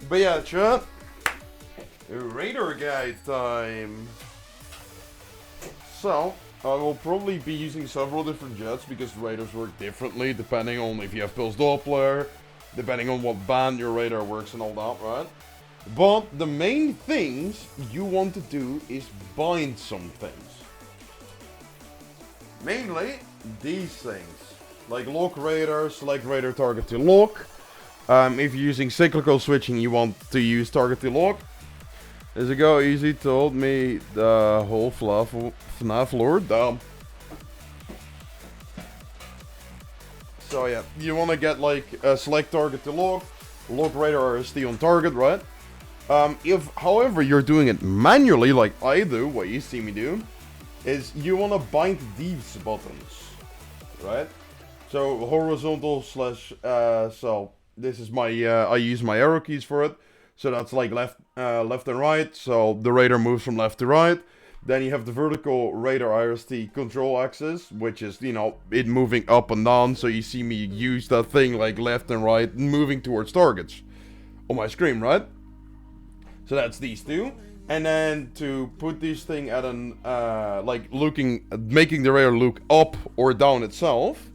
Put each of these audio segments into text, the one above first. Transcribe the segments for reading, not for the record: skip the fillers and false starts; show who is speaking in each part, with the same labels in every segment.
Speaker 1: But yeah, chat. Radar guide time. So, I will probably be using several different jets because radars work differently depending on if you have pulse Doppler, depending on what band your radar works and all that, right? But the main things you want to do is bind some things. Mainly these things. Like lock radar, select radar target to lock. If you're using cyclical switching, you want to use target to lock. As it go easy told me the whole FNAF lore. Dumb. So yeah, you want to get like select target to lock radar RST on target, right? If, however, you're doing it manually, like I do, what you see me do, is you want to bind these buttons, right? So horizontal slash, so this is my, I use my arrow keys for it. So that's like left and right, so the radar moves from left to right. Then you have the vertical radar IRST control axis, which is, you know, it moving up and down. So you see me use that thing like left and right, moving towards targets on my screen, right? So that's these two. And then to put this thing at an, like making the radar look up or down itself,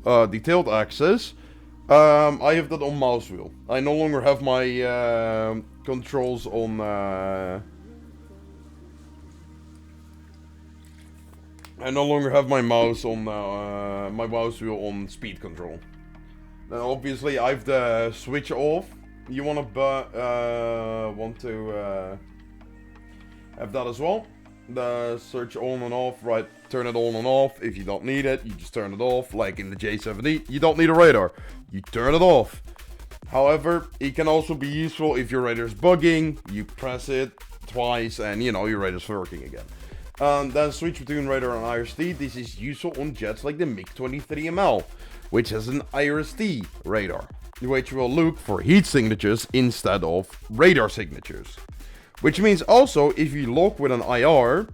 Speaker 1: the tilt axis, I have that on mouse wheel. I no longer have my controls on, I no longer have my mouse on, my mouse wheel on speed control. Then obviously I have the switch off. You want to have that as well. The search on and off, right? Turn it on and off. If you don't need it, you just turn it off. Like in the J70, you don't need a radar. You turn it off. However, it can also be useful if your radar's bugging. You press it twice and, you know, your radar's working again. Then switch between radar and IRST. This is useful on jets like the MiG-23ML, which has an IRST radar, which will look for heat signatures instead of radar signatures. Which means also, if you lock with an IR,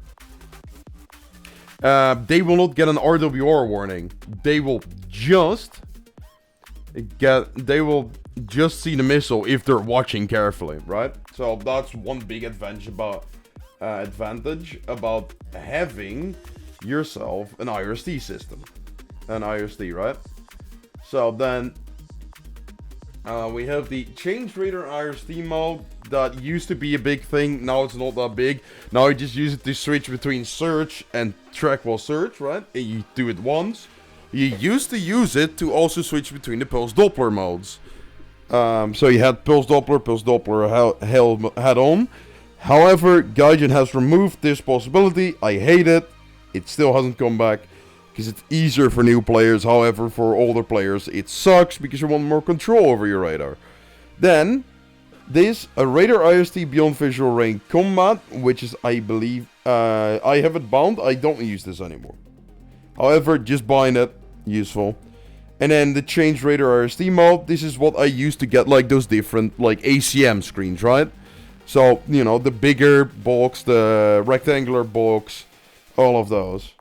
Speaker 1: they will not get an RWR warning. They will just see the missile if they're watching carefully, right? So that's one big advantage about having yourself an IRST system, an IRST, right? So then we have the change radar IRST mode. That used to be a big thing. Now it's not that big. Now you just use it to switch between search and track while search, right? And you do it once. You used to use it to also switch between the pulse Doppler modes. So you had pulse Doppler had on. However, Gaijin has removed this possibility. I hate it. It still hasn't come back because it's easier for new players. However, for older players, it sucks because you want more control over your radar. Then this a radar IST beyond visual range combat, which is, I believe, I have it bound. I don't use this anymore. However, just bind it, useful. And then the change radar IST mode. This is what I use to get like those different like ACM screens, right? So, you know, the bigger box, the rectangular box, all of those.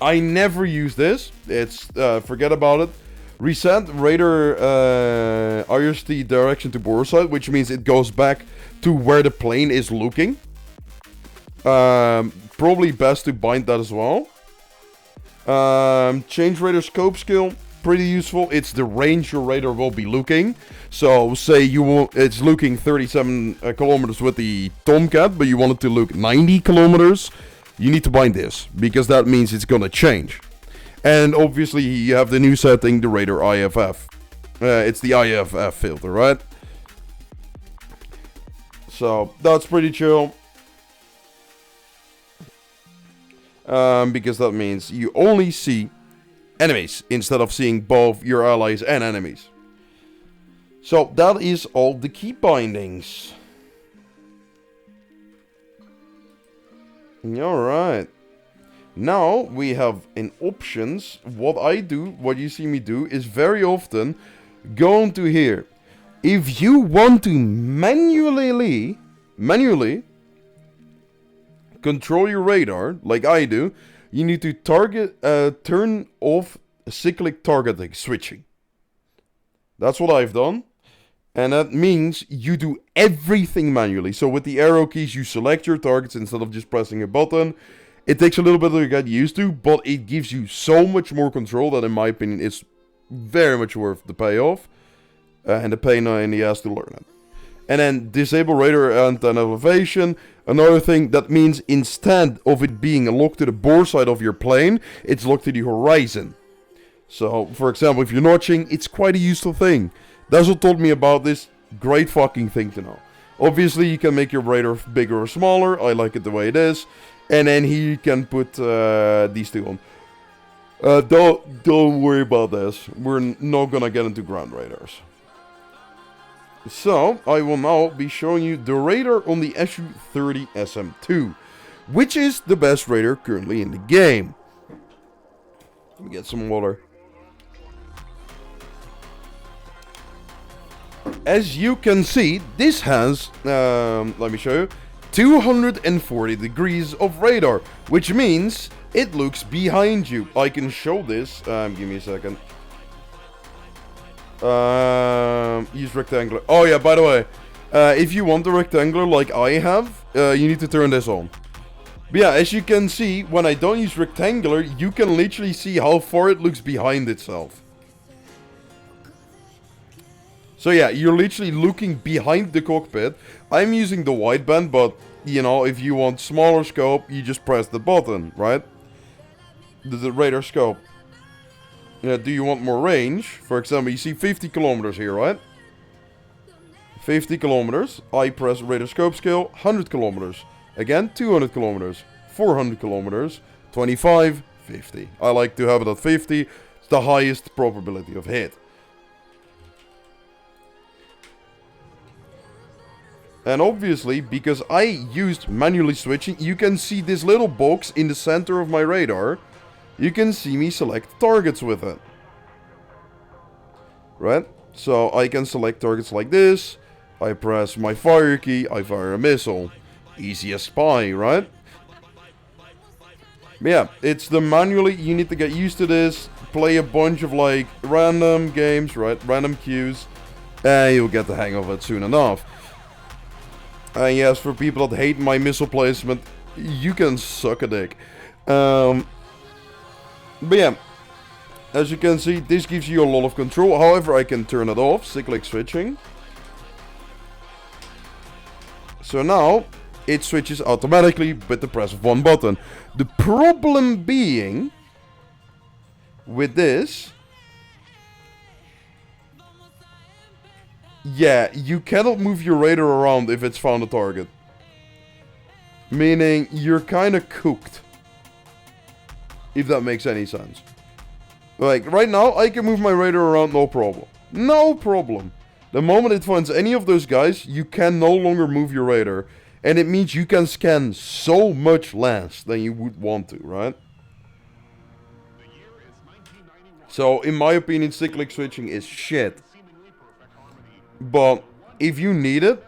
Speaker 1: I never use this. It's forget about it. Reset radar IRST direction to boresight, which means it goes back to where the plane is looking. Probably best to bind that as well. Change radar scope skill, pretty useful. It's the range your radar will be looking. So say it's looking 37 kilometers with the Tomcat, but you want it to look 90 kilometers. You need to bind this because that means it's gonna change. And obviously you have the new setting, the radar IFF. It's the IFF filter, right? So that's pretty chill. Because that means you only see enemies instead of seeing both your allies and enemies. So that is all the key bindings. Alright. Now we have in options, what you see me do is very often go into here. If you want to manually control your radar, like I do, you need to turn off cyclic targeting switching. That's what I've done. And that means you do everything manually. So with the arrow keys, you select your targets instead of just pressing a button. It takes a little bit to get used to, but it gives you so much more control that, in my opinion, is very much worth the payoff. And the pain in the ass to learn it. And then disable radar antenna elevation. Another thing, that means instead of it being locked to the bore side of your plane, it's locked to the horizon. So, for example, if you're notching, it's quite a useful thing. Dazzle told me about this. Great fucking thing to know. Obviously, you can make your radar bigger or smaller. I like it the way it is. And then here you can put these two on. Don't worry about this. We're not gonna get into ground radars. So, I will now be showing you the radar on the SU-30 SM2, which is the best radar currently in the game. Let me get some water. As you can see, this has, let me show you, 240 degrees of radar, which means it looks behind you. I can show this, give me a second. Use rectangular. Oh yeah, by the way, if you want the rectangular like I have, you need to turn this on. But yeah, as you can see, when I don't use rectangular, you can literally see how far it looks behind itself. So yeah, you're literally looking behind the cockpit. I'm using the wideband, but you know, if you want smaller scope, you just press the button, right? The radar scope. Do you want more range? For example, you see 50 kilometers here, right? 50 kilometers. I press radar scope scale, 100 kilometers. Again, 200 kilometers. 400 kilometers. 25, 50. I like to have it at 50. It's the highest probability of hit. And obviously, because I used manually switching, you can see this little box in the center of my radar. You can see me select targets with it. Right? So I can select targets like this. I press my fire key, I fire a missile. Easy as pie, right? But yeah, it's the manually, you need to get used to this. Play a bunch of like random games, right? Random queues. And you'll get the hang of it soon enough. And yes, for people that hate my missile placement, you can suck a dick. But yeah, as you can see, this gives you a lot of control. However, I can turn it off, cyclic switching. So now, it switches automatically with the press of one button. The problem being, with this, yeah, you cannot move your radar around if it's found a target. Meaning, you're kind of cooked. If that makes any sense. Like, right now, I can move my radar around, no problem. No problem. The moment it finds any of those guys, you can no longer move your radar. And it means you can scan so much less than you would want to, right? So, in my opinion, cyclic switching is shit. But, if you need it,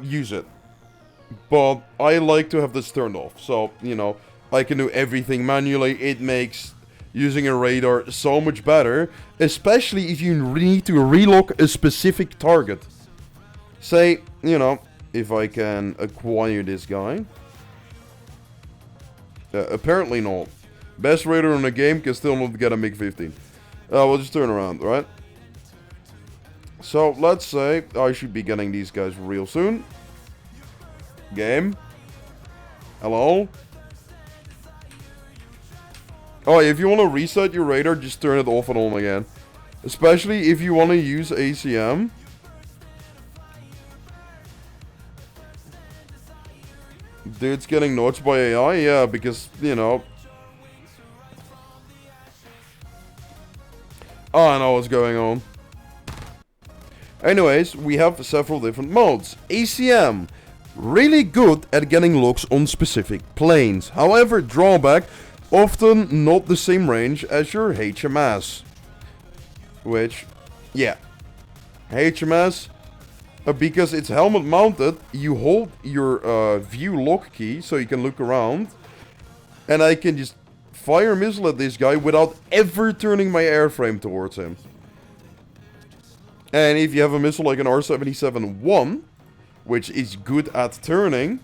Speaker 1: use it. But I like to have this turned off, so, you know, I can do everything manually. It makes using a radar so much better, especially if you need to relock a specific target. Say, you know, if I can acquire this guy. Apparently not. Best radar in the game can still not get a MiG-15. We'll just turn around, right? So, let's say I should be getting these guys real soon. Game. Hello? Oh, if you want to reset your radar, just turn it off and on again. Especially if you want to use ACM. Dude's getting notched by AI? Yeah, because, you know. Oh, I know what's going on. Anyways, we have several different modes. ACM. Really good at getting locks on specific planes. However, drawback, often not the same range as your HMS. Which, yeah. HMS, because it's helmet mounted, you hold your view lock key so you can look around. And I can just fire a missile at this guy without ever turning my airframe towards him. And if you have a missile like an R-77-1, which is good at turning,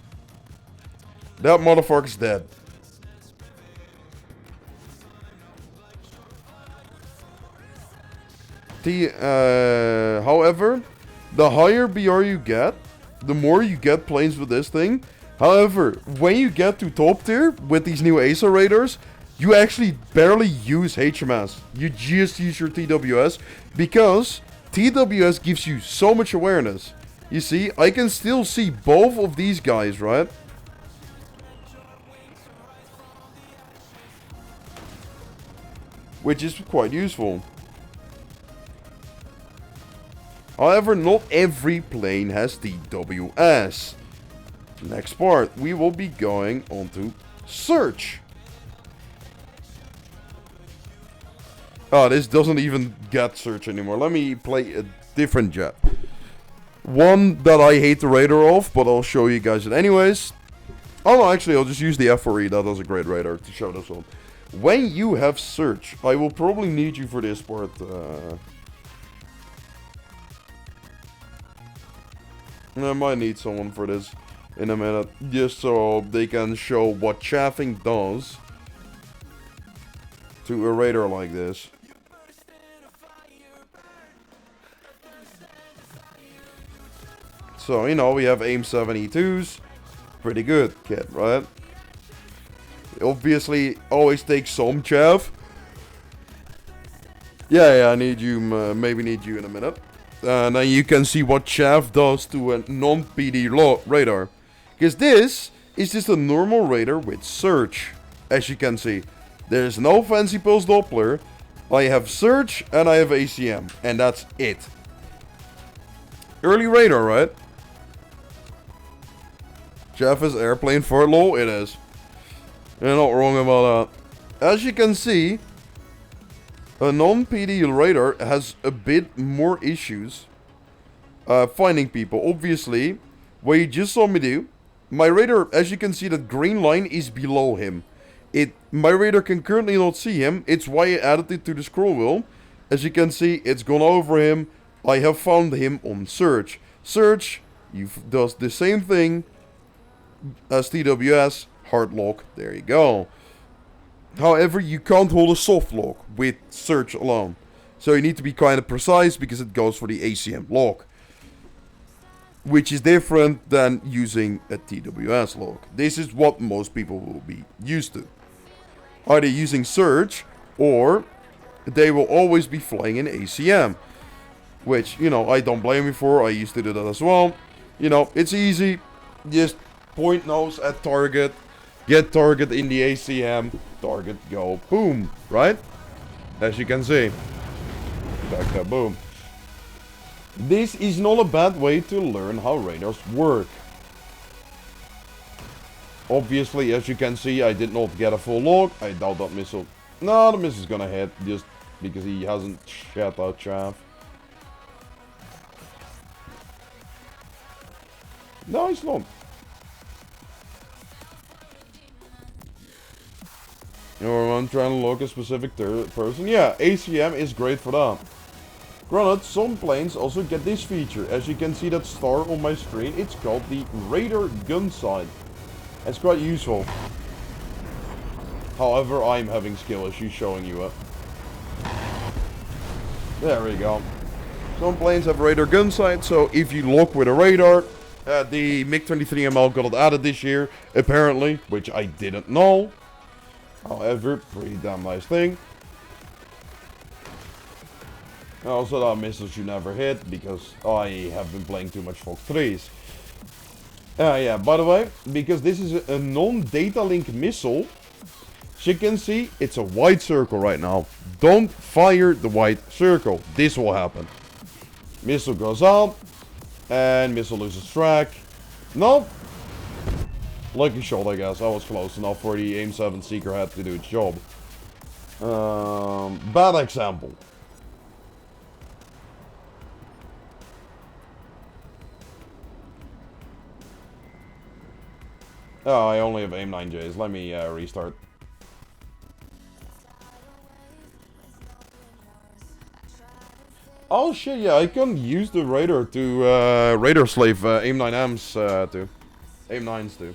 Speaker 1: that motherfucker's dead. However, the higher BR you get, the more you get planes with this thing. However, when you get to top tier with these new ASA radars, you actually barely use HMS. You just use your TWS because TWS gives you so much awareness. You see, I can still see both of these guys, right? Which is quite useful. However, not every plane has TWS. Next part, we will be going on to search. Oh, this doesn't even get search anymore. Let me play a different jet. One that I hate the radar of, but I'll show you guys it anyways. Oh no, actually, I'll just use the F4E. That does a great radar to show this one. When you have search, I will probably need you for this part. I might need someone for this in a minute, just so they can show what chaffing does to a radar like this. So, you know, we have AIM 72s. Pretty good, kid, right? Obviously, always takes some chaff. Yeah, I need you, maybe need you in a minute. And then you can see what chaff does to a non-PD radar. Because this is just a normal radar with search. As you can see, there's no fancy pulse Doppler. I have search and I have ACM. And that's it. Early radar, right? Chaff is airplane for low, it is. You're not wrong about that. As you can see, a non-PD radar has a bit more issues finding people. Obviously, what you just saw me do, my radar, as you can see, that green line is below him. My radar can currently not see him. It's why I added it to the scroll wheel. As you can see, it's gone over him. I have found him on search. Search does the same thing as TWS. Hard lock. There you go. However, you can't hold a soft lock with search alone. So you need to be kind of precise because it goes for the ACM lock. Which is different than using a TWS lock. This is what most people will be used to. Either using search or they will always be flying in ACM. Which, you know, I don't blame you for. I used to do that as well. You know, it's easy. Just point nose at target. Get target in the ACM. Target, go, boom, right? As you can see. Back that boom. This is not a bad way to learn how radars work. Obviously, as you can see, I did not get a full log. I doubt that missile. No, the missile's gonna hit just because he hasn't shut out chaff. No, he's not. Or I'm trying to look a specific person. Yeah, ACM is great for that. Granted, some planes also get this feature. As you can see that star on my screen, it's called the radar gun sight. It's quite useful. However, I'm having skill issues showing you it. There we go. Some planes have radar gun sight, so if you lock with a radar, the MiG-23ML got it added this year, apparently, which I didn't know. However, pretty damn nice thing. Also, that missiles you never hit because I have been playing too much Fog 3s. Yeah, by the way, because this is a non-data link missile, as you can see, it's a white circle right now. Don't fire the white circle. This will happen. Missile goes out, and missile loses track. No. Lucky shot, I guess. I was close enough for the AIM 7 Seeker had to do its job. Bad example. Oh, I only have AIM 9Js. Let me restart. Oh shit, yeah, I can use the radar to, radar slave, AIM-9Ms, to. AIM-9s too.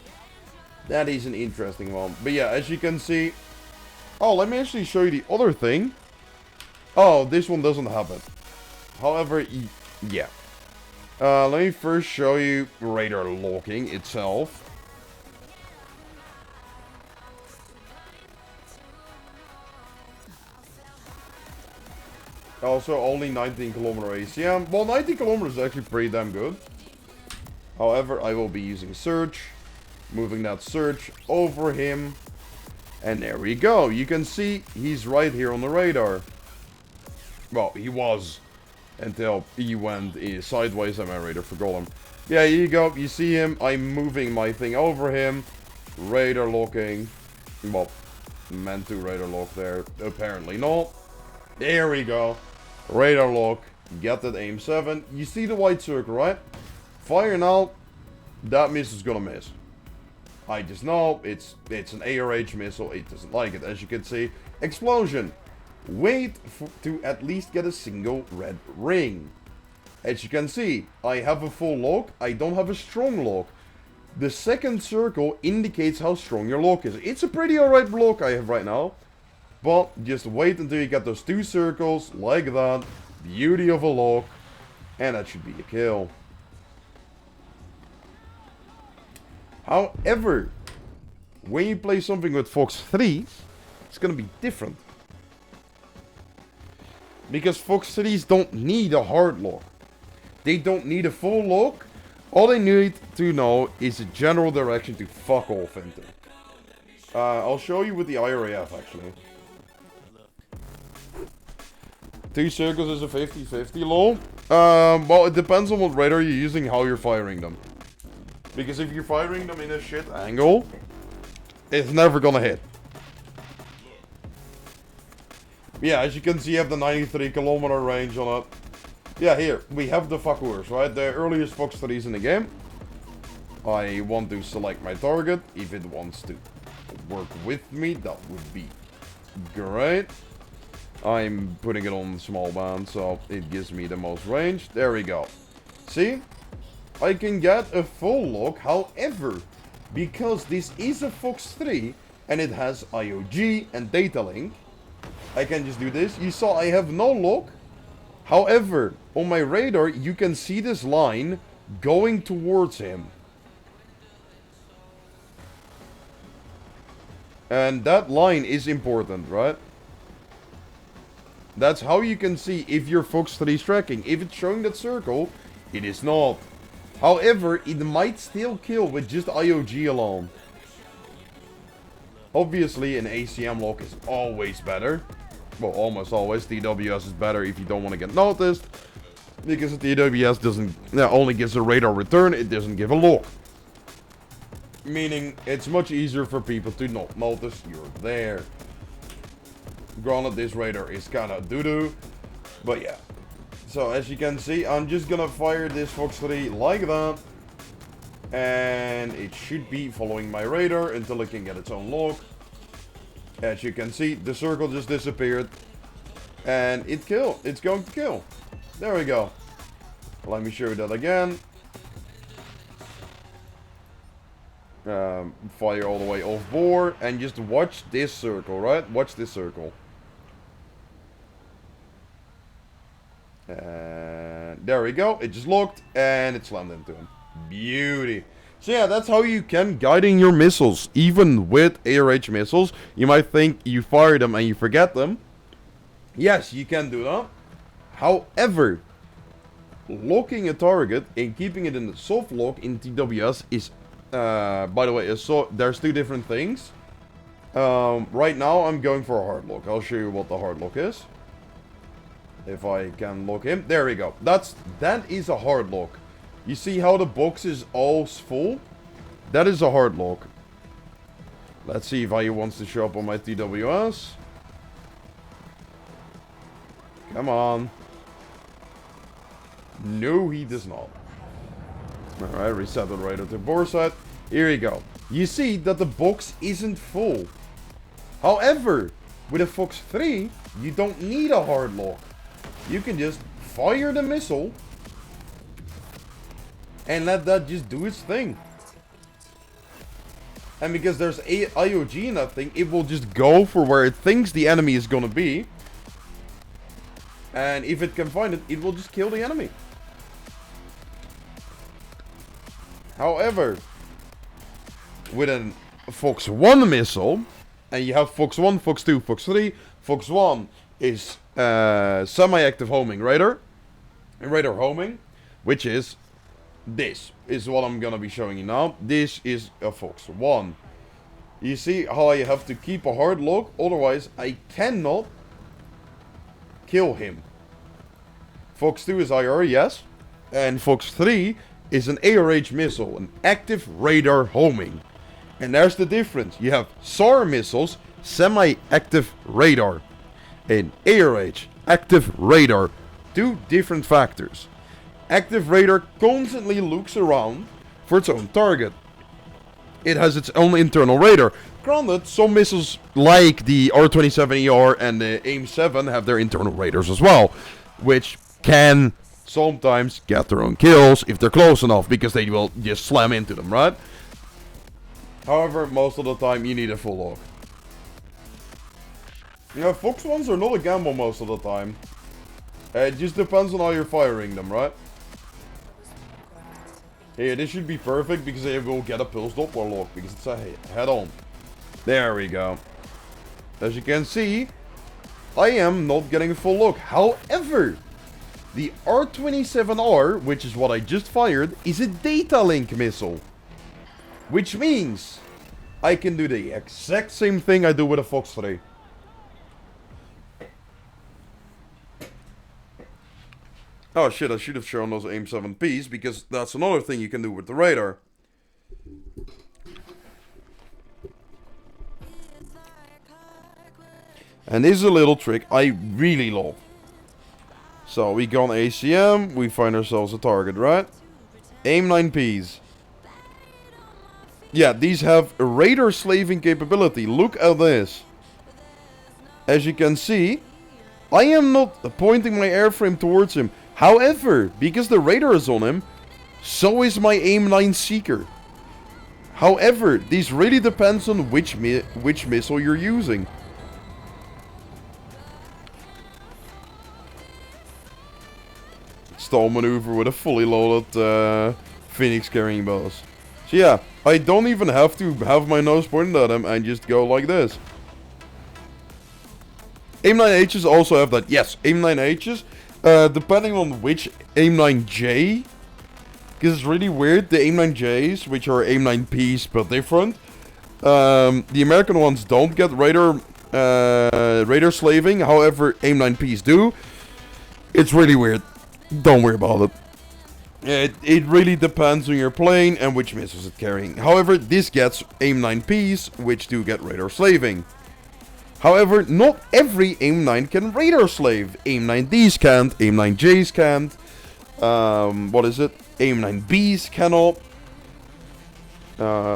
Speaker 1: That is an interesting one. But yeah, as you can see... Oh, let me actually show you the other thing. Oh, this one doesn't have it. However, yeah. Let me first show you radar locking itself. Also, only 19 kilometer ACM. Well, 19 kilometers is actually pretty damn good. However, I will be using search. Moving that search over him. And there we go. You can see he's right here on the radar. Well, he was. Until he went sideways on my radar for Golem. Yeah, here you go. You see him. I'm moving my thing over him. Radar locking. Well, meant to radar lock there. Apparently not. There we go. Radar lock. Get that aim 7. You see the white circle, right? Fire now. That missile is gonna miss. I just know it's an ARH missile. It doesn't like it, as you can see. Explosion. Wait to at least get a single red ring. As you can see, I have a full lock. I don't have a strong lock. The second circle indicates how strong your lock is. It's a pretty alright lock I have right now. But just wait until you get those 2 circles like that. Beauty of a lock. And that should be a kill. However, when you play something with Fox 3, it's gonna be different. Because Fox 3s don't need a hard lock. They don't need a full lock. All they need to know is a general direction to fuck off into. I'll show you with the IRAF actually. 2 circles is a 50-50 lol. Well, it depends on what radar you're using, how you're firing them. Because if you're firing them in a shit angle, it's never gonna hit. Yeah, as you can see, you have the 93 kilometer range on it. Yeah, here, we have the Fakurs, right? The earliest Fox 3s in the game. I want to select my target. If it wants to work with me, that would be great. I'm putting it on small band, so it gives me the most range. There we go. See? I can get a full lock, however, because this is a Fox 3 and it has IOG and data link, I can just do this. You saw I have no lock. However, on my radar, you can see this line going towards him. And that line is important, right? That's how you can see if your Fox 3 is tracking. If it's showing that circle, it is not. However, it might still kill with just IOG alone. Obviously, an ACM lock is always better. Well, almost always. TWS is better if you don't want to get noticed. Because the TWS doesn't only gives a radar return, it doesn't give a lock. Meaning, it's much easier for people to not notice you're there. Granted, this radar is kinda doo-doo. But yeah. So, as you can see, I'm just gonna fire this Fox 3 like that. And it should be following my radar until it can get its own lock. As you can see, the circle just disappeared. And it's going to kill. There we go. Let me show you that again. Fire all the way off bore. And just watch this circle, right? Watch this circle. And there we go. It just locked and it slammed into him. Beauty. So yeah, that's how you can guiding your missiles. Even with ARH missiles. You might think you fire them and you forget them. Yes, you can do that. However, locking a target and keeping it in the soft lock in TWS is, by the way, there's 2 different things. Right now I'm going for a hard lock. I'll show you what the hard lock is. If I can lock him. There we go. That is a hard lock. You see how the box is all full? That is a hard lock. Let's see if he wants to show up on my TWS. Come on. No, he does not. Alright, reset the radar to bore set. Here you go. You see that the box isn't full. However, with a Fox 3, you don't need a hard lock. You can just fire the missile and let that just do its thing. And because there's a IOG in that thing, it will just go for where it thinks the enemy is gonna be. And if it can find it, it will just kill the enemy. However, with a Fox 1 missile, and you have Fox 1, Fox 2, Fox 3, Fox 1 is semi-active homing radar. Radar homing, which is this is what I'm gonna be showing you now. This is a Fox 1. You see how I have to keep a hard lock, otherwise I cannot kill him. Fox 2 is IR, yes. And Fox 3 is an ARH missile, an active radar homing. And there's the difference. You have SAR missiles, semi-active radar. And ARH, active radar. Two different factors. Active radar constantly looks around for its own target. It has its own internal radar. Granted, some missiles like the R-27ER and the AIM-7 have their internal radars as well, which can sometimes get their own kills if they're close enough, because they will just slam into them, right? However, most of the time you need a full lock. Yeah, Fox 1s are not a gamble most of the time. It just depends on how you're firing them, right? Here, this should be perfect because they will get a pulse Doppler lock because it's a head-on. There we go. As you can see, I am not getting a full lock. However, the R-27R, which is what I just fired, is a data link missile. Which means I can do the exact same thing I do with a Fox 3. Oh shit, I should have shown those AIM-7Ps, because that's another thing you can do with the radar. And this is a little trick I really love. So we go on ACM, we find ourselves a target, right? AIM-9Ps. Yeah, these have a radar slaving capability. Look at this. As you can see, I am not pointing my airframe towards him. However, because the radar is on him, so is my AIM-9 Seeker. However, this really depends on which missile you're using. Stall maneuver with a fully loaded Phoenix carrying boss. So yeah, I don't even have to have my nose pointed at him and just go like this. AIM-9Hs also have that. Yes, AIM-9Hs. Depending on which AIM-9J, because it's really weird, the AIM-9Js, which are AIM-9Ps but different, the American ones don't get radar slaving, however AIM-9Ps do. It's really weird, don't worry about it. It really depends on your plane and which missiles it's carrying. However, this gets AIM-9Ps, which do get radar slaving. However, not every AIM-9 can radar slave. AIM-9Ds can't, AIM-9Js can't. What is it? AIM-9Bs cannot.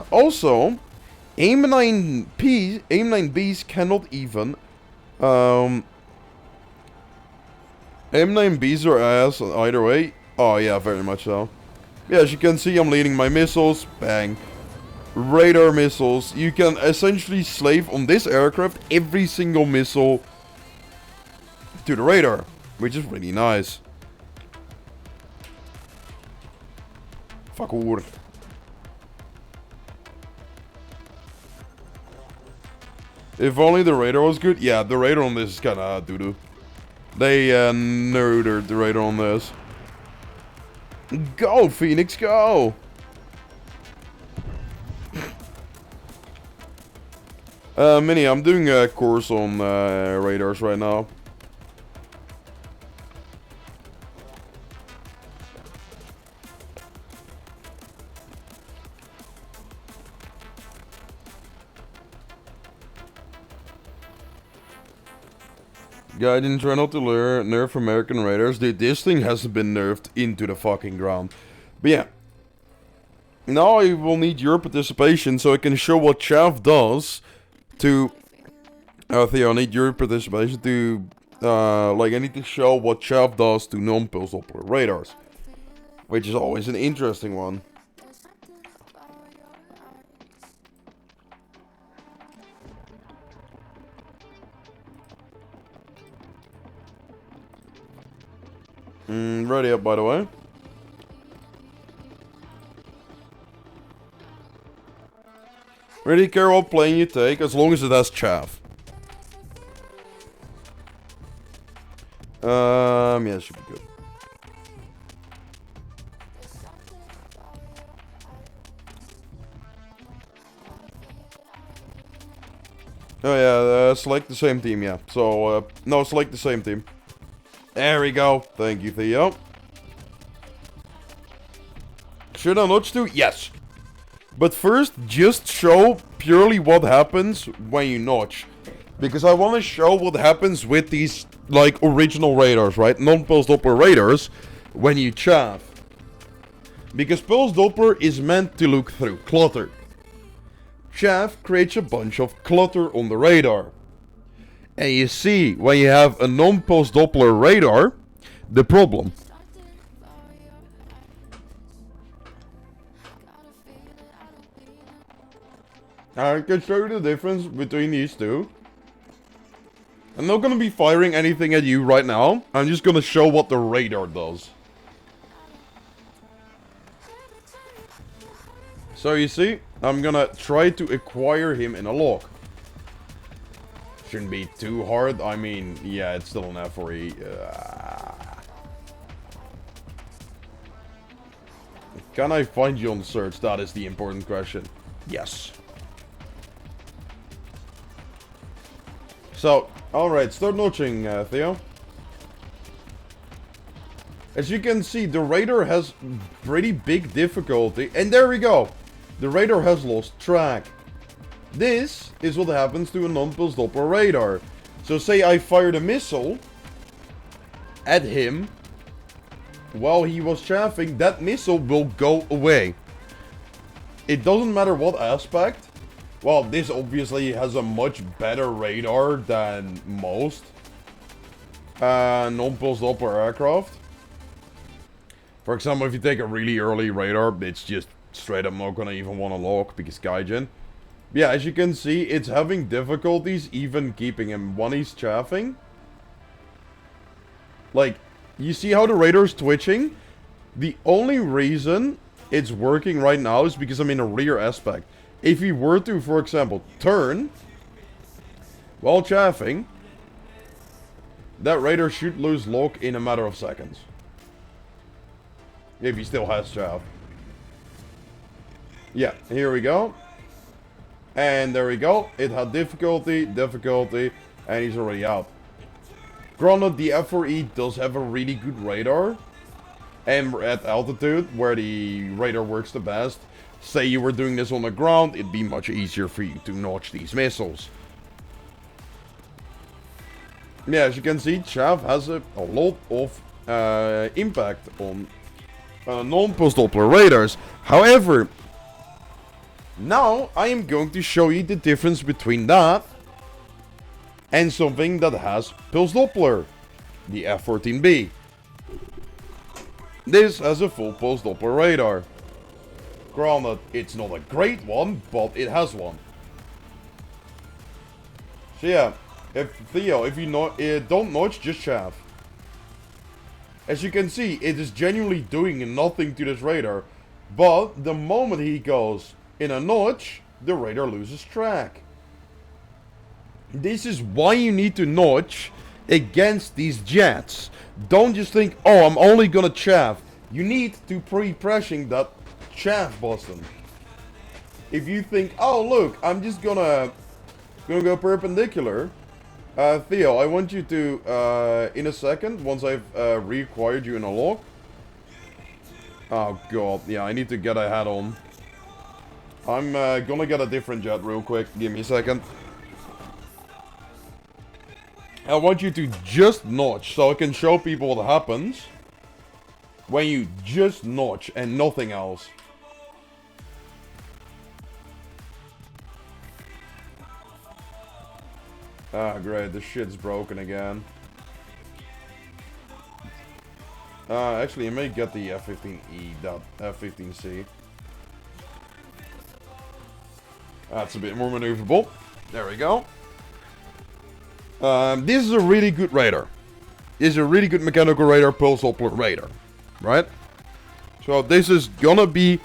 Speaker 1: Also, AIM-9Bs cannot even. AIM-9Bs are ass either way. Oh yeah, very much so. Yeah, as you can see, I'm leading my missiles. Bang. Radar missiles. You can essentially slave on this aircraft every single missile to the radar, which is really nice. Fuck hoor. If only the radar was good. Yeah, the radar on this is kinda doo-doo. They nerdered the radar on this. Go, Phoenix, go! Mini, I'm doing a course on radars right now. Yeah, I didn't try not to nerf American radars. Dude, this thing hasn't been nerfed into the fucking ground. But yeah. Now I will need your participation so I can show what chaff does to... Theo, I need your participation to like I need to show what chaff does to non-pulse Doppler radars, which is always an interesting one. Ready up, by the way. Really care what plane you take, as long as it has chaff. Yeah, it should be good. Oh yeah, select the same team, yeah. So, no, select the same team. There we go. Thank you, Theo. Should I notch too? Yes. But first, just show purely what happens when you notch. Because I want to show what happens with these, like, original radars, right? Non-pulse Doppler radars, when you chaff. Because pulse Doppler is meant to look through clutter. Chaff creates a bunch of clutter on the radar. And you see, when you have a non-pulse Doppler radar, the problem. I can show you the difference between these two. I'm not gonna be firing anything at you right now. I'm just gonna show what the radar does. So you see, I'm gonna try to acquire him in a lock. Shouldn't be too hard. I mean, yeah, it's still an FRE. Can I find you on search? That is the important question. Yes. So, alright, start notching, Theo. As you can see, the radar has pretty big difficulty. And there we go. The radar has lost track. This is what happens to a non-pulse Doppler radar. So say I fired a missile at him while he was chaffing, that missile will go away. It doesn't matter what aspect. Well, this obviously has a much better radar than most non-pulse Doppler aircraft. For example, if you take a really early radar, it's just straight up not gonna even want to lock because Gaijin. Yeah, as you can see, it's having difficulties even keeping him when he's chaffing. Like, you see how the radar's twitching? The only reason it's working right now is because I'm in a rear aspect. If he were to, for example, turn while chaffing, that radar should lose lock in a matter of seconds. If he still has chaff. Yeah, here we go. And there we go. It had difficulty, and he's already out. Granted, the FRE does have a really good radar. And at altitude, where the radar works the best. Say you were doing this on the ground, it'd be much easier for you to notch these missiles. Yeah, as you can see, chaff has a lot of impact on non-pulse Doppler radars. However, now I am going to show you the difference between that and something that has pulse Doppler, the F-14B. This has a full pulse Doppler radar. Granted, it's not a great one, but it has one. So yeah, Theo, if you don't notch, just chaff. As you can see, it is genuinely doing nothing to this radar. But the moment he goes in a notch, the radar loses track. This is why you need to notch against these jets. Don't just think, oh, I'm only gonna chaff. You need to pre-pressing that chaff button. If you think, oh look, I'm just gonna go perpendicular. Theo, I want you to, in a second, once I've reacquired you in a lock. Oh god, yeah, I need to get a hat on. I'm gonna get a different jet real quick. Give me a second. I want you to just notch so I can show people what happens when you just notch and nothing else. Ah, great, this shit's broken again. Actually, you may get the F-15E, that F-15C. That's a bit more maneuverable. There we go. This is a really good radar. This is a really good mechanical radar, pulse Doppler radar. Right? So this is gonna be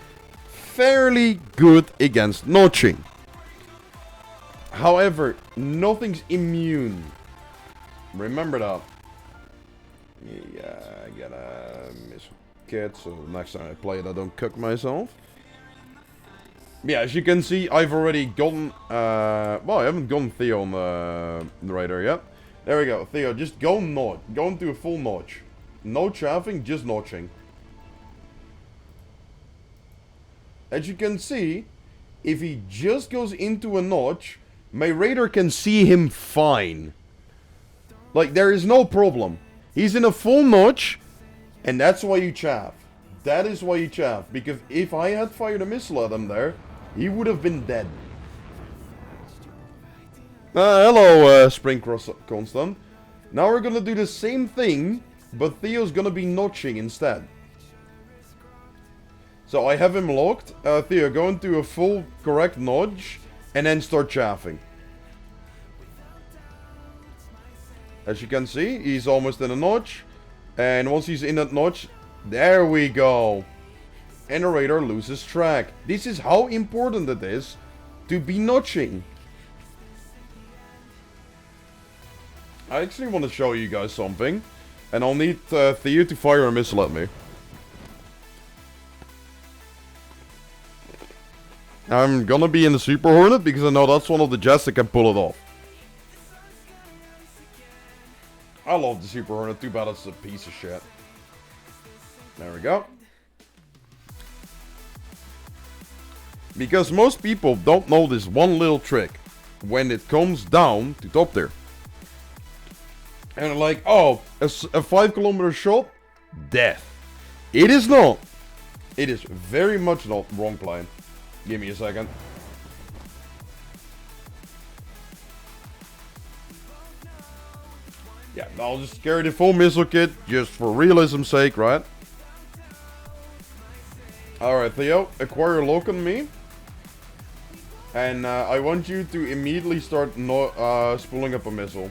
Speaker 1: fairly good against notching. However, nothing's immune. Remember that. Yeah, I got a missile kit, so next time I play it I don't cook myself. Yeah, as you can see, I've already gotten, well, I haven't gotten Theo on the radar yet. There we go, Theo, just go notch. Go into a full notch. No chaffing, just notching. As you can see, if he just goes into a notch, my radar can see him fine. Like, there is no problem. He's in a full notch, and that's why you chaff. That is why you chaff. Because if I had fired a missile at him there, he would have been dead. Hello, Spring Cross Constant. Now we're gonna do the same thing, but Theo's gonna be notching instead. So I have him locked. Theo, go into a full correct notch, and then start chaffing. As you can see, he's almost in a notch. And once he's in that notch, there we go. And the radar loses track. This is how important it is to be notching. I actually want to show you guys something. And I'll need Theo to fire a missile at me. I'm gonna be in the Super Hornet because I know that's one of the jets that can pull it off. I love the Super Hornet, too bad it's a piece of shit. There we go. Because most people don't know this one little trick. When it comes down to top tier. And they're like, oh, a 5-kilometer shot? Death. It is not. It is very much not. Wrong plane. Give me a second. Yeah, I'll just carry the full missile kit, just for realism's sake, right? Alright, Theo, acquire lock on me. And I want you to immediately start spooling up a missile.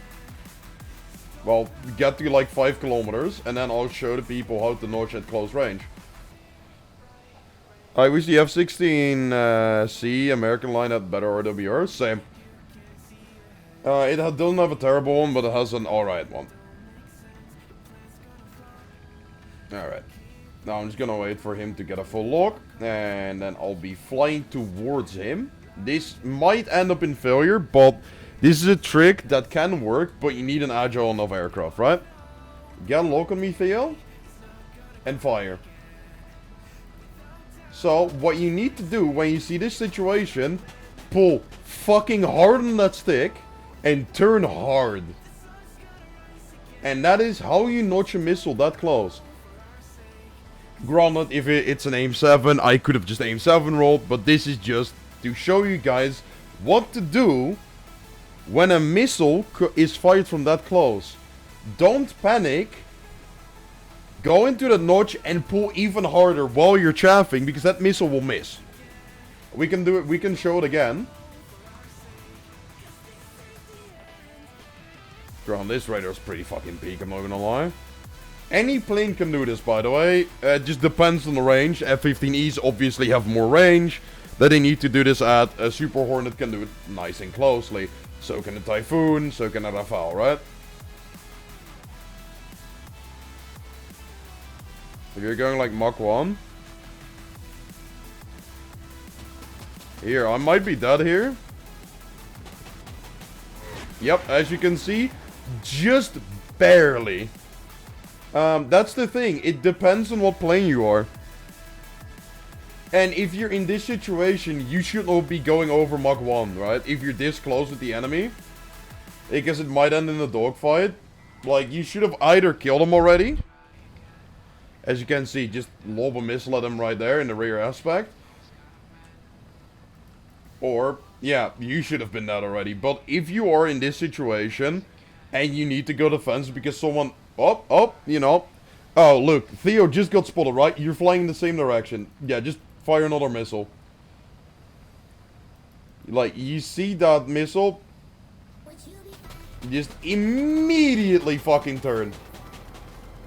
Speaker 1: Well, get to like 5 kilometers, and then I'll show the people how to notch at close range. I wish the F-16C American line had better RWR. Same. It doesn't have a terrible one, but it has an alright one. Alright. Now I'm just gonna wait for him to get a full lock, and then I'll be flying towards him. This might end up in failure, but this is a trick that can work, but you need an agile enough aircraft, right? Get a lock on me, Theo, and fire. So, what you need to do when you see this situation, pull fucking hard on that stick, and turn hard. And that is how you notch a missile that close. Granted, if it's an aim 7, I could have just aim 7 rolled, but this is just to show you guys what to do when a missile is fired from that close. Don't panic. Go into the notch and pull even harder while you're chaffing, because that missile will miss. We can do it, we can show it again. Ground, this radar's pretty fucking peak, I'm not gonna lie. Any plane can do this, by the way. It just depends on the range. F-15Es obviously have more range that they need to do this at. A Super Hornet can do it nice and closely. So can a Typhoon, so can a Rafale, right? If you're going like Mach 1. Here, I might be dead here. Yep, as you can see, just barely. That's the thing, it depends on what plane you are. And if you're in this situation, you should not be going over Mach 1, right? If you're this close with the enemy. Because it might end in a dogfight. Like, you should have either killed him already. As you can see, just lob a missile at him right there in the rear aspect. Or, yeah, you should have been dead already. But if you are in this situation, and you need to go defensive because someone, you know, Oh, look, Theo just got spotted, right? You're flying in the same direction. Yeah, just fire another missile. Like, you see that missile? Just immediately fucking turn.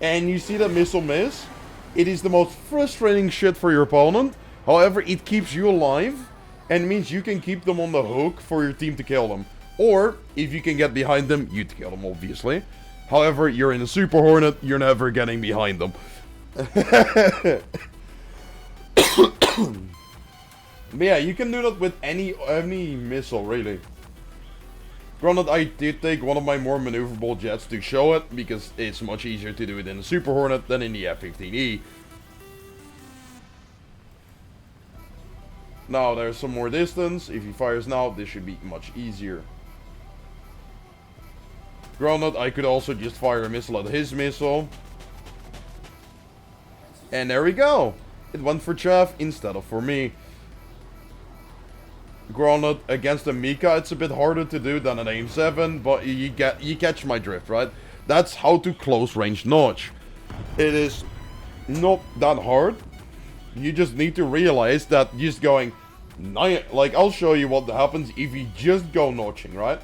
Speaker 1: And you see that missile miss? It is the most frustrating shit for your opponent. However, it keeps you alive. And means you can keep them on the hook for your team to kill them. Or, if you can get behind them, you'd kill them, obviously. However, you're in a Super Hornet, you're never getting behind them. But yeah, you can do that with any missile, really. Granted, I did take one of my more maneuverable jets to show it, because it's much easier to do it in the Super Hornet than in the F-15E. Now, there's some more distance. If he fires now, this should be much easier. Granted, I could also just fire a missile at his missile. And there we go. It went for chaff instead of for me. Granted, against a Mika, it's a bit harder to do than an AIM-7, but you catch my drift, right? That's how to close range notch. It is not that hard. You just need to realize that just going, like, I'll show you what happens if you just go notching, right?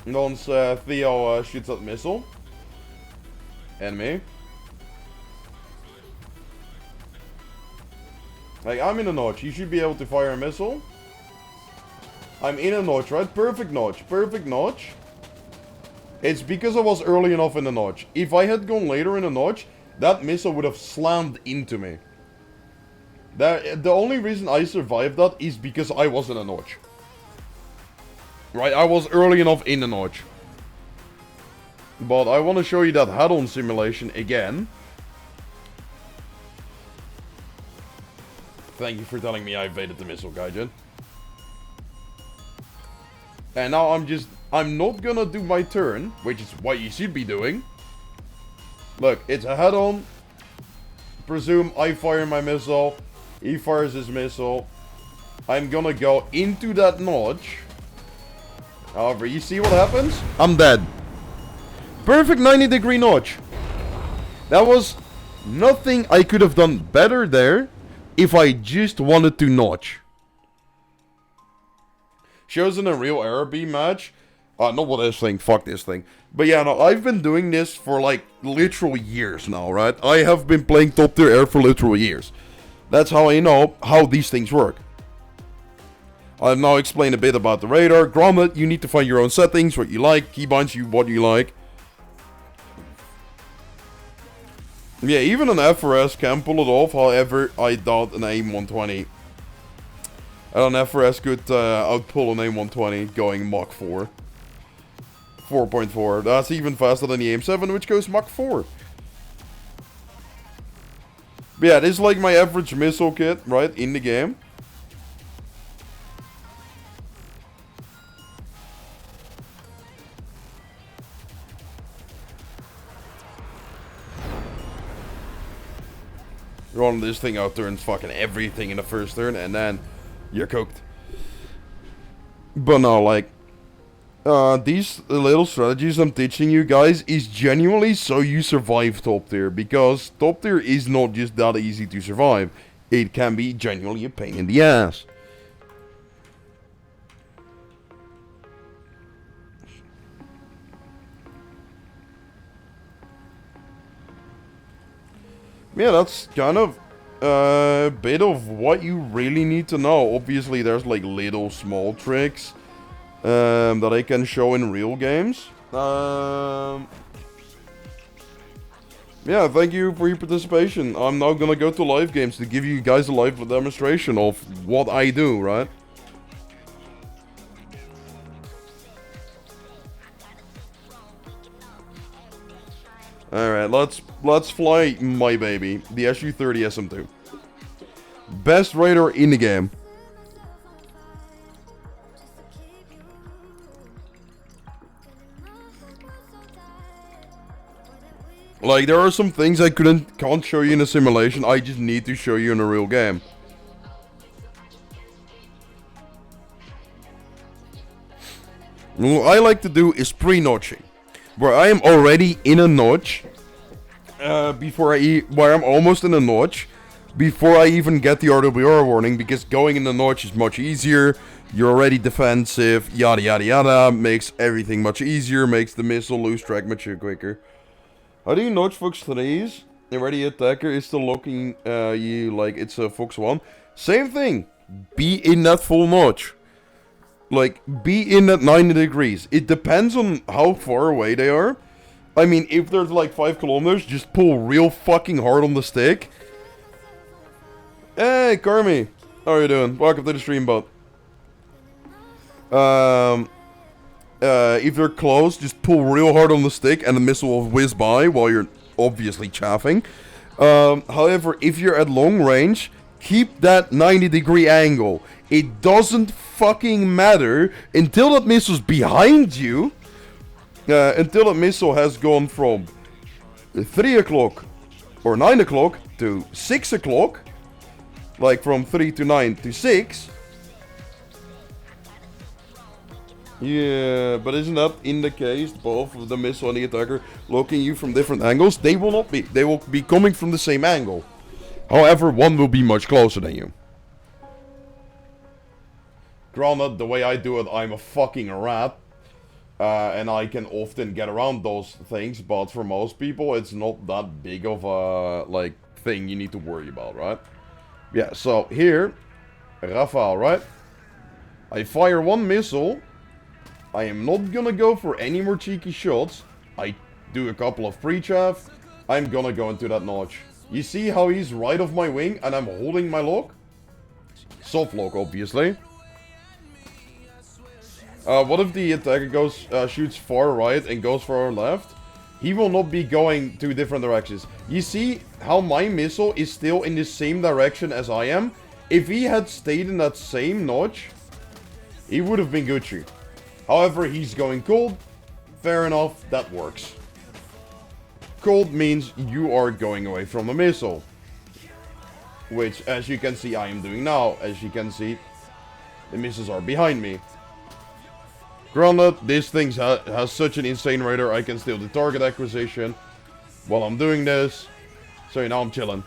Speaker 1: Once Theo shoots that missile. Enemy. Like, I'm in a notch. You should be able to fire a missile. I'm in a notch, right? Perfect notch. Perfect notch. It's because I was early enough in the notch. If I had gone later in the notch, that missile would have slammed into me. The only reason I survived that is because I was in a notch. Right, I was early enough in the notch. But I want to show you that head-on simulation again. Thank you for telling me I evaded the missile, Gaijin. And now I'm not gonna do my turn, which is what you should be doing. Look, it's a head-on. Presume I fire my missile. He fires his missile. I'm gonna go into that notch. However, you see what happens? I'm dead. Perfect 90-degree notch. That was nothing I could have done better there if I just wanted to notch. Shows in a real RB match. Not what this thing, fuck this thing. But yeah, no, I've been doing this for like literal years now, right? I have been playing top tier air for literal years. That's how I know how these things work. I've now explained a bit about the radar. Granted, you need to find your own settings, what you like, keybinds you what you like. Yeah, even an FRS can pull it off, however, I doubt an AIM-120. And an FRS could outpull an AIM-120 going Mach 4. 4.4. That's even faster than the AIM-7, which goes Mach 4. But yeah, this is like my average missile kit, right, in the game. Run this thing out turns fucking everything in the first turn, and then you're cooked. But no, like, these little strategies I'm teaching you guys is genuinely so you survive top tier, because top tier is not just that easy to survive. It can be genuinely a pain in the ass. Yeah, that's kind of a bit of what you really need to know. Obviously, there's like little small tricks that I can show in real games. Yeah, thank you for your participation. I'm now gonna go to live games to give you guys a live demonstration of what I do, right? Alright, let's fly my baby, the SU-30 SM2. Best radar in the game. Like, there are some things I can't show you in a simulation, I just need to show you in a real game. What I like to do is pre-notching. where I am already in a notch, where I'm almost in a notch, before I even get the RWR warning, because going in the notch is much easier. You're already defensive, yada yada yada, makes everything much easier, makes the missile lose track much quicker. How do you notch Fox 3s? The ready attacker is still looking you like it's a Fox 1. Same thing. Be in that full notch. Like, be in at 90 degrees. It depends on how far away they are. I mean, if they're like 5 kilometers, just pull real fucking hard on the stick. Hey, Carmi. How are you doing? Welcome to the stream, bot. If they're close, just pull real hard on the stick and the missile will whiz by while you're obviously chaffing. However, if you're at long range, keep that 90-degree angle. It doesn't fucking matter until that missile's behind you. Until that missile has gone from 3 o'clock or 9 o'clock to 6 o'clock. Like from 3 to 9 to 6. Yeah, but isn't that in the case, both of the missile and the attacker looking you from different angles? They will not be. They will be coming from the same angle. However, one will be much closer than you. Granted, the way I do it, I'm a fucking rat. And I can often get around those things, but for most people, it's not that big of a, like, thing you need to worry about, right? Yeah, so here, Rafale, right? I fire one missile. I am not gonna go for any more cheeky shots. I do a couple of pre-chaff. I'm gonna go into that notch. You see how he's right off my wing and I'm holding my lock? Soft lock, obviously. What if the attacker goes, shoots far right and goes far left? He will not be going two different directions. You see how my missile is still in the same direction as I am? If he had stayed in that same notch, he would have been Gucci. However, he's going cold. Fair enough, that works. Cold means you are going away from the missile. Which, as you can see, I am doing now. As you can see, the missiles are behind me. Granted, this thing has such an insane radar, I can still do target acquisition while I'm doing this. So now I'm chilling.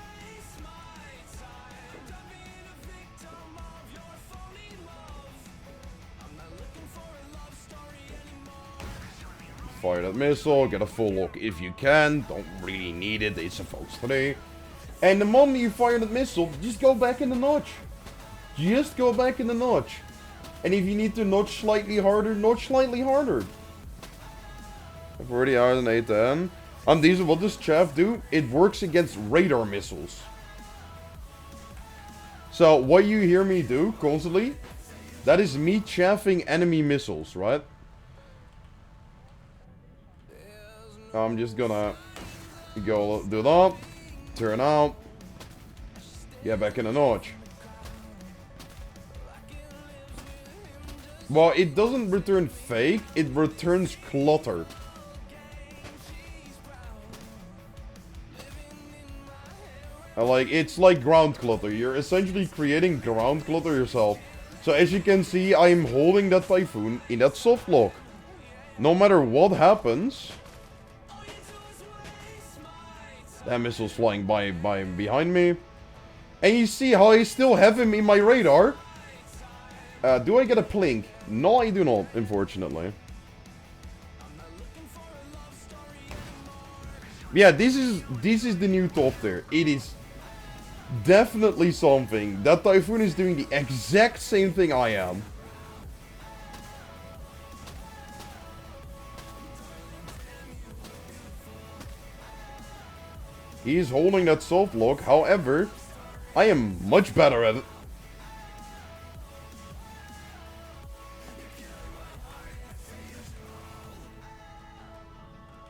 Speaker 1: Fire that missile, get a full lock if you can. Don't really need it, it's supposed to be. And the moment you fire that missile, just go back in the notch. Just go back in the notch. And if you need to notch slightly harder, notch slightly harder. I've already hired an 810. And these, what does chaff do? It works against radar missiles. So what you hear me do constantly, that is me chaffing enemy missiles, right? I'm just gonna go do that, turn out, get back in the notch. Well, it doesn't return fake, it returns clutter. Like, it's like ground clutter. You're essentially creating ground clutter yourself. So as you can see, I'm holding that Typhoon in that soft lock. No matter what happens, that missile's flying by behind me. And you see how I still have him in my radar. Do I get a plink? No, I do not, unfortunately. Yeah, this is the new top tier. It is definitely something. That Typhoon is doing the exact same thing I am. He's holding that soft lock, however, I am much better at it.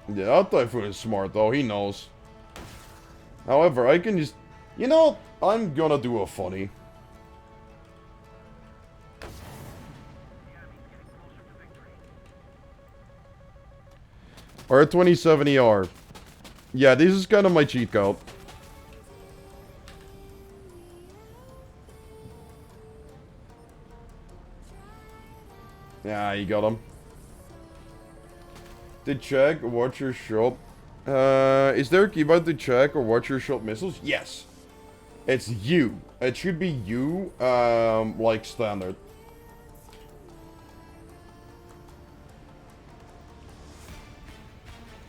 Speaker 1: Yeah, that Typhoon is smart though, he knows. However, I can just... You know, I'm gonna do a funny. R27ER. Yeah, this is kind of my cheat code. Yeah, you got him. to check what your shot... is there a keybind to check or watch your shot missiles? Yes. It's U. It should be U, like standard.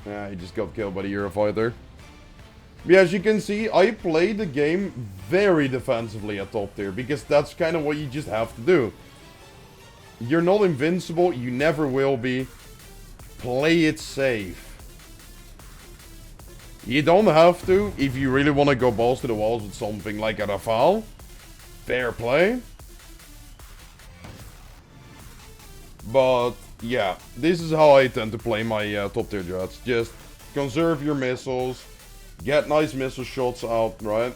Speaker 1: Yeah, he just got killed by the Eurofighter. But as you can see, I played the game very defensively at top tier, because that's kind of what you just have to do. You're not invincible, you never will be. Play it safe. You don't have to, if you really want to go balls to the walls with something like a Rafale. Fair play. But, yeah, this is how I tend to play my top tier jets. Just conserve your missiles, get nice missile shots out, right?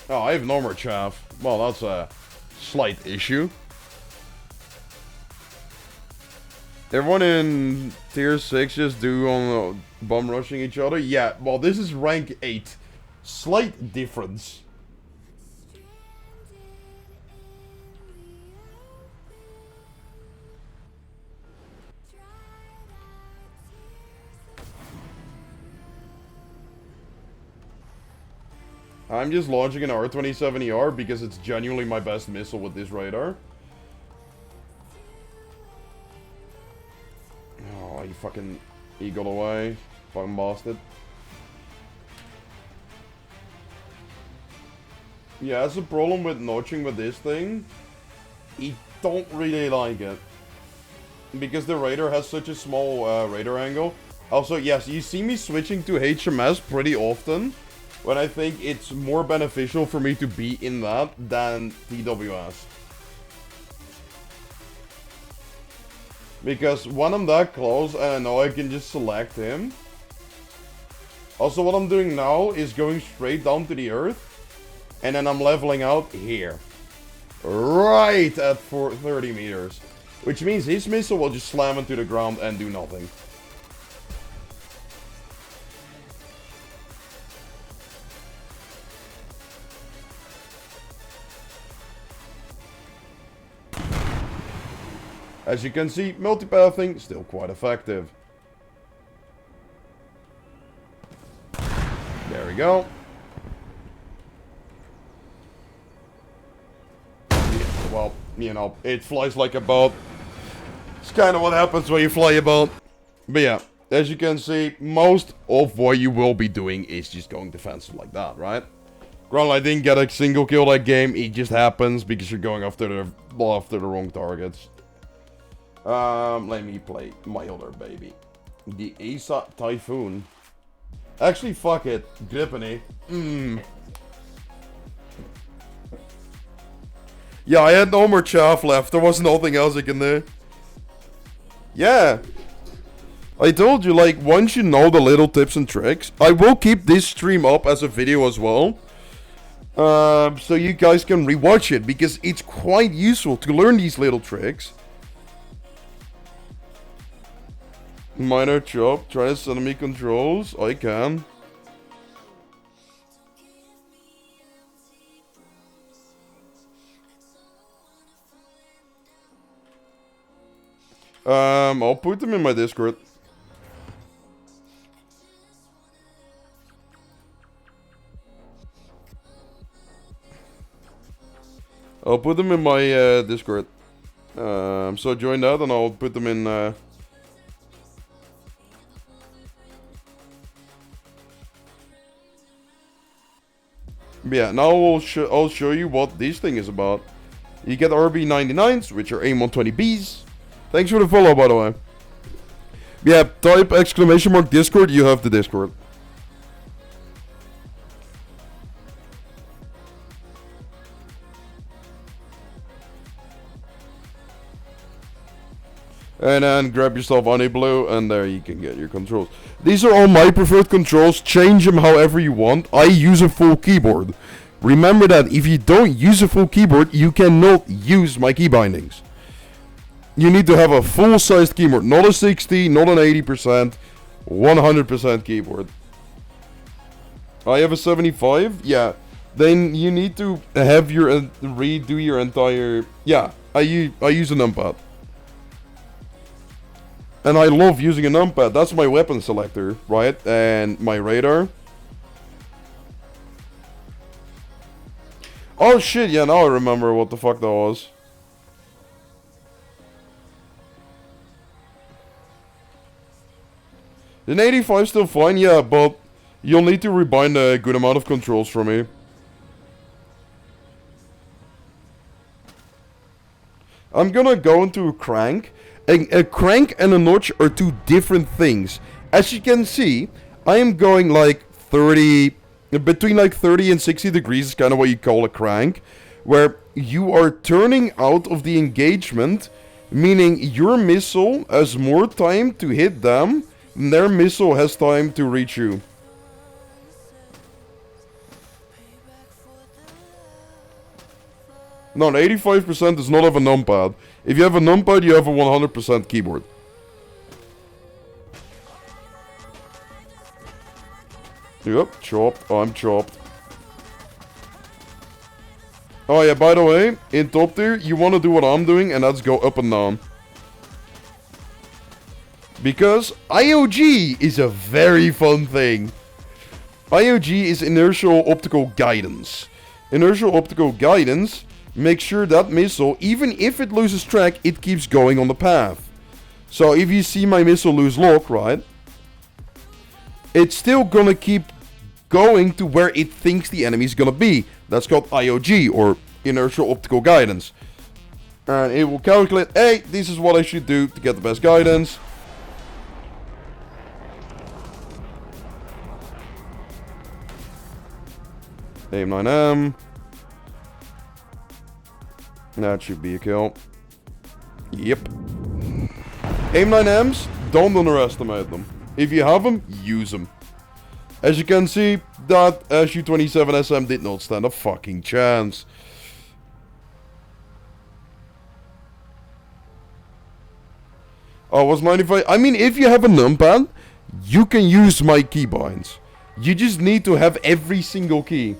Speaker 1: Oh, I have no more chaff. Well, that's a slight issue. Everyone in tier 6 just do on bum rushing each other? Yeah, well, this is rank 8. Slight difference. I'm just launching an R-27ER because it's genuinely my best missile with this radar. Oh, you fucking eagled away. Fucking bastard. Yeah, that's the problem with notching with this thing. I don't really like it. Because the radar has such a small radar angle. Also, yes, you see me switching to HMS pretty often. When I think it's more beneficial for me to be in that than TWS. Because when I'm that close and I know I can just select him. Also, what I'm doing now is going straight down to the earth. And then I'm leveling out here. Right at 30 meters. Which means his missile will just slam into the ground and do nothing. As you can see, multipathing still quite effective. There we go. Yeah, well, you know, it flies like a boat. It's kind of what happens when you fly a boat. But yeah, as you can see, most of what you will be doing is just going defensive like that, right? Granted, I didn't get a single kill that game. It just happens because you're going after the wrong targets. Let me play my other baby. The ASA Typhoon. Actually, fuck it. Grippany. Yeah, I had no more chaff left. There was nothing else I can do. Yeah. I told you, like, once you know the little tips and tricks, I will keep this stream up as a video as well. So you guys can rewatch it, because it's quite useful to learn these little tricks. Minor chop, try to send me controls. I can. I'll put them in my Discord. I'll put them in my Discord. So join that and I'll put them in yeah, now I'll show you what this thing is about. You get RB99s, which are AIM-120Bs. Thanks for the follow, by the way. Yeah, type ! Discord, you have the Discord. And then grab yourself Honey Blue, and there you can get your controls. These are all my preferred controls. Change them however you want. I use a full keyboard. Remember that if you don't use a full keyboard, you cannot use my key bindings. You need to have a full-sized keyboard. Not a 60, not an 80%. 100% keyboard. I have a 75. Yeah. then you need to have your redo your entire. Yeah, I use a numpad, and I love using a numpad. That's my weapon selector, right? And my radar. Oh shit! Yeah, now I remember what the fuck that was. An 85 still fine, yeah, but you'll need to rebind a good amount of controls for me. I'm gonna go into a crank. A crank and a notch are two different things. As you can see, I am going like 30, between like 30 and 60 degrees is kind of what you call a crank, where you are turning out of the engagement, meaning your missile has more time to hit them than their missile has time to reach you. No, 85% does not have a numpad. If you have a numpad, you have a 100% keyboard. Yep, chopped. I'm chopped. Oh yeah, by the way, in top tier, you want to do what I'm doing, and that's go up and down. Because IOG is a very fun thing. IOG is inertial optical guidance. Inertial optical guidance makes sure that missile, even if it loses track, it keeps going on the path. So if you see my missile lose lock, right, it's still gonna keep going to where it thinks the enemy's gonna be. That's called IOG, or inertial optical guidance. And it will calculate, hey, this is what I should do to get the best guidance. Aim 9M. That should be a kill. Yep. Aim 9Ms, don't underestimate them. If you have them, use them. As you can see, that SU-27SM did not stand a fucking chance. Oh, was 95? I mean, if you have a numpad, you can use my keybinds. You just need to have every single key.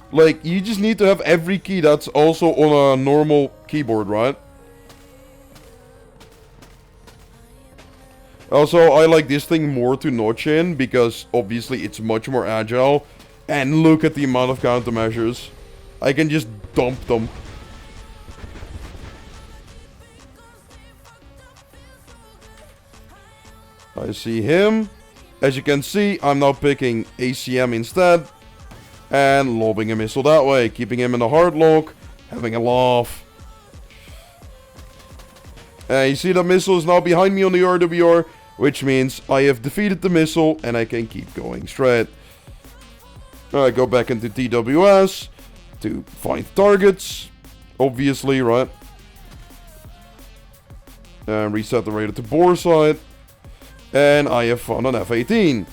Speaker 1: Like, you just need to have every key that's also on a normal keyboard, right? Also, I like this thing more to notch in, because obviously it's much more agile. And look at the amount of countermeasures. I can just dump them. I see him. As you can see, I'm now picking ACM instead. And lobbing a missile that way, keeping him in a hard lock, having a laugh. And you see that missile is now behind me on the RWR, which means I have defeated the missile and I can keep going straight. I go back into TWS to find targets, obviously, right? And reset the radar to bore side. And I have found an F-18.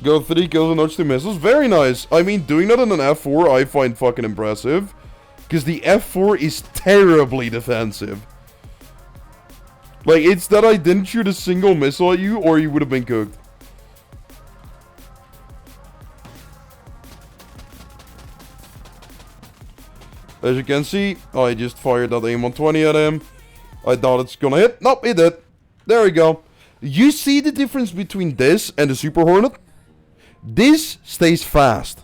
Speaker 1: Go 3 kills and notch 2 missiles. Very nice. I mean, doing that on an F4 I find fucking impressive. Because the F4 is terribly defensive. Like, it's that I didn't shoot a single missile at you, or you would have been cooked. As you can see, I just fired that AIM-120 at him. I thought it's gonna hit. Nope, it did. There we go. You see the difference between this and the Super Hornet? This stays fast.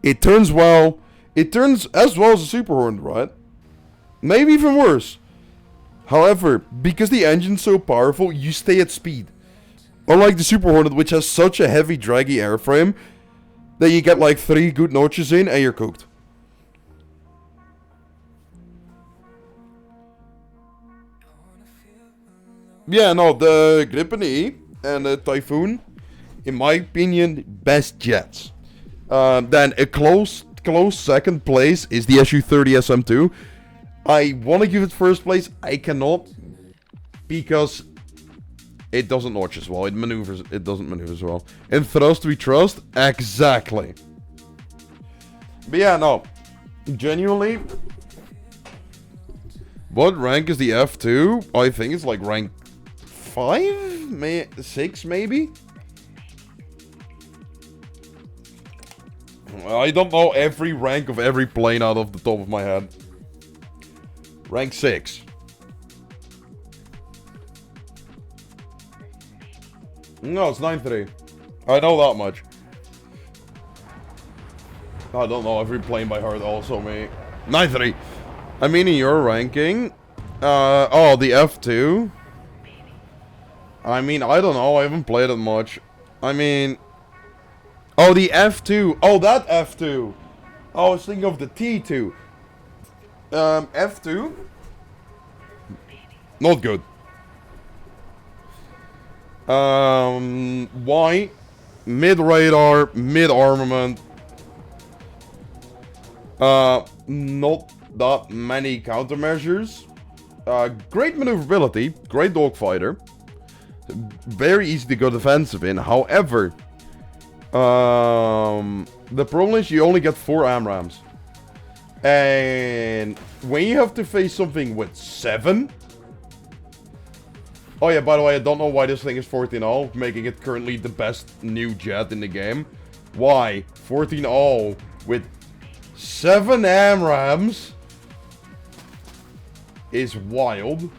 Speaker 1: It turns well. It turns as well as a Super Hornet, right? Maybe even worse. However, because the engine's so powerful, you stay at speed. Unlike the Super Hornet, which has such a heavy, draggy airframe, that you get like 3 good notches in and you're cooked. Yeah, no, the Gripen E and the Typhoon, in my opinion, best jets. Then a close second place is the Su-30 SM2. I want to give it first place. I cannot, because it doesn't notch as well. It doesn't maneuver as well. In thrust we trust, exactly. But yeah, no, genuinely, what rank is the F2? I think it's like rank 5, 6 maybe. I don't know every rank of every plane out of the top of my head. Rank 6. No, it's 9-3. I know that much. I don't know every plane by heart also, mate. 9-3. I mean, in your ranking... oh, the F2? I mean, I don't know. I haven't played it much. I mean... Oh, the F2. Oh, that F2. I was thinking of the T2. F2? Not good. Why? Mid-radar, mid-armament. Not that many countermeasures. Great maneuverability, great dogfighter. Very easy to go defensive in. However, the problem is you only get 4 AMRAAMs. And when you have to face something with 7... Oh yeah, by the way, I don't know why this thing is 14-0, making it currently the best new jet in the game. Why? 14-0 with 7 AMRAAMs is wild.